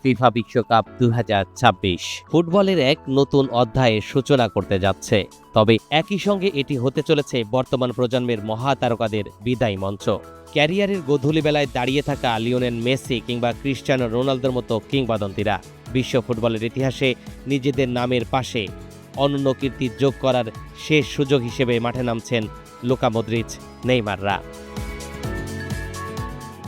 FIFA বিশ্বকাপ 2026 ফুটবলের এক নতুন অধ্যায়ের সূচনা করতে যাচ্ছে। তবে একই সঙ্গে এটি হতে চলেছে বর্তমান প্রজন্মের মহাতারকাদের বিদায় মঞ্চ। ক্যারিয়ারের গোধূলিবেলায় দাঁড়িয়ে থাকা লিওনেল মেসি কিংবা ক্রিস্টিয়ানো রোনালদোর মতো কিংবদন্তিরা বিশ্ব ফুটবলের ইতিহাসে নিজেদের নামের পাশে অনন্য কীর্তি যোগ করার শেষ সুযোগ হিসেবে মাঠে নামছেন লুকা মদ্রিচ, নেইমাররা।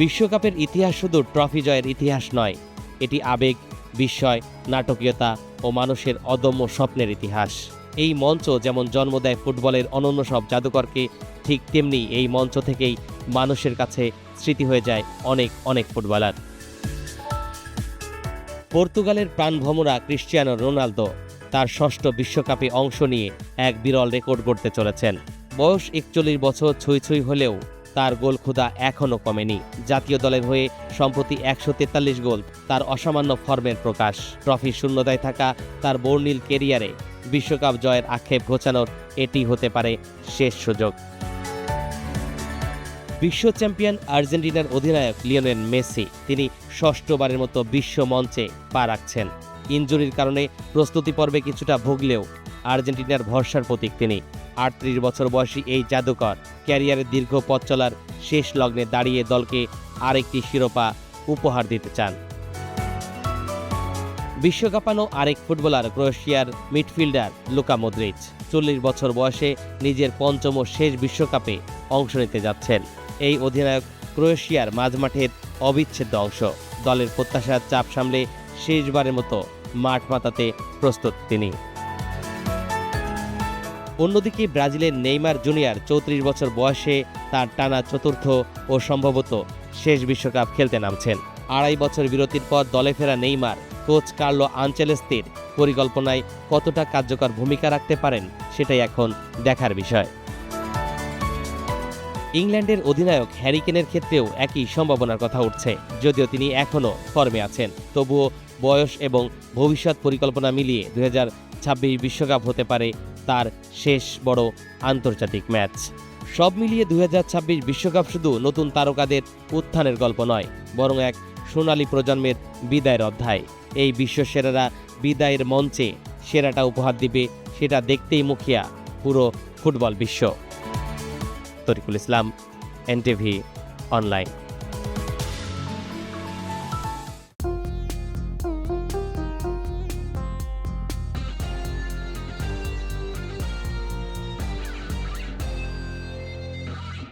বিশ্বকাপের ইতিহাস শুধু ট্রফি জয়ের ইতিহাস নয়, এটি আবেগ, বিস্ময়, নাটকীয়তা ও মানুষের অদম্য স্বপ্নের ইতিহাস। এই মঞ্চ যেমন জন্ম দেয় ফুটবলের অনন্য সব জাদুকরকে, ঠিক তেমনি এই মঞ্চ থেকেই মানুষের কাছে স্মৃতি হয়ে যায় অনেক অনেক ফুটবলার। পর্তুগালের প্রাণভোমরা ক্রিস্টিয়ানো রোনালদো তার ষষ্ঠ বিশ্বকাপে অংশ নিয়ে এক বিরল রেকর্ড গড়তে চলেছেন। বয়স 41 বছর ছুঁই হলেও তার গোল ক্ষুধা এখনও কমেনি। জাতীয় দলের হয়ে সম্প্রতি 143 গোল তার অসামান্য ফর্মের প্রকাশ। ট্রফি শূন্যতায় থাকা তার বর্ণিল কেরিয়ারে বিশ্বকাপ জয়ের আক্ষেপ ঘোচানোর এটি হতে পারে শেষ সুযোগ। বিশ্ব চ্যাম্পিয়ন আর্জেন্টিনার অধিনায়ক লিওনেল মেসি তিনি ষষ্ঠবারের মতো বিশ্ব মঞ্চে পা রাখছেন। ইনজুরির কারণে প্রস্তুতি পর্বে কিছুটা ভুগলেও আর্জেন্টিনার ভরসার প্রতীক তিনি। 38 বছর বয়সী এই জাদুকর ক্যারিয়ারের দীর্ঘ পথ চলার শেষ লগ্নে দাঁড়িয়ে দলকে আরেকটি শিরোপা উপহার দিতে চান। বিশ্বকাপানো আরেক ফুটবলার ক্রোয়েশিয়ার মিডফিল্ডার লুকা মদ্রিচ 40 বছর বয়সে নিজের পঞ্চম ও শেষ বিশ্বকাপে অংশ নিতে যাচ্ছেন। এই অধিনায়ক ক্রোয়েশিয়ার মাঝমাঠের অবিচ্ছেদ্য অংশ। দলের প্রত্যাশার চাপ সামলে শেষবারের মতো মাঠ মাতাতে প্রস্তুত তিনি। অন্যদিকে ব্রাজিলের নেইমার জুনিয়র 34 বছর বয়সে তার টানা চতুর্থ ও সম্ভবত শেষ বিশ্বকাপ খেলতে নামছেন। 2.5 বছর বিরতির পর দলে ফেরা নেইমার কোচ কার্লো আনচেলত্তির পরিকল্পনায় কতটা কার্যকর ভূমিকা রাখতে পারেন সেটাই এখন দেখার বিষয়। ইংল্যান্ডের অধিনায়ক হ্যারি কেনের ক্ষেত্রেও একই সম্ভাবনার কথা উঠছে। যদিও তিনি এখনও ফর্মে আছেন, তবুও বয়স এবং ভবিষ্যৎ পরিকল্পনা মিলিয়ে 2026 বিশ্বকাপ হতে পারে তার শেষ বড় আন্তর্জাতিক ম্যাচ। সব মিলিয়ে 2026 বিশ্বকাপ শুধু নতুন তারকাদের উত্থানের গল্প নয়, বরং এক সোনালী প্রজন্মের বিদায়ের অধ্যায়। এই বিশ্বসেরারা বিদায়ের মঞ্চে সেরাটা উপহার দিবে, সেটা দেখতেই মুখিয়া পুরো ফুটবল বিশ্ব। তরিকুল ইসলাম, এনটিভি অনলাইন।